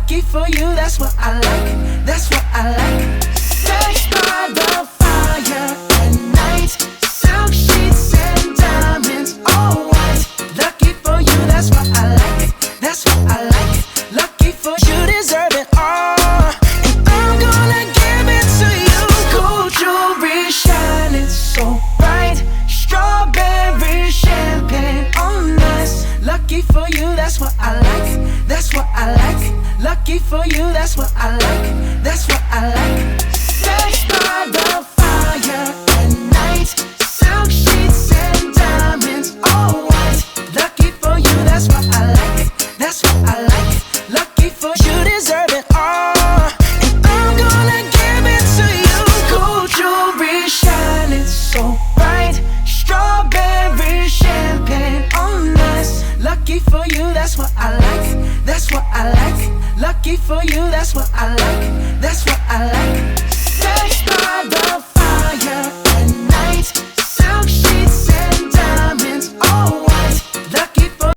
Lucky for you, that's what I like. That's what I like. Sex by the fire at night. Silk sheets and diamonds, all white. Lucky for you, that's what I like. That's what I like. Lucky for you, deserve it all. And I'm gonna give it to you. Gold jewelry shining so bright. Strawberry champagne on us. Lucky for you, that's what I like. That's what I like. Lucky for you, that's what I like. That's what I like. Sex by the fire at night. Silk sheets and diamonds, all white. Lucky for you, that's what I like. That's what I like. Lucky for you, deserve it all. And I'm gonna give it to you. Gold jewelry shining so bright. Strawberry champagne on us. Lucky for you, that's what I like. That's what I like. Lucky for you, that's what I like. That's what I like.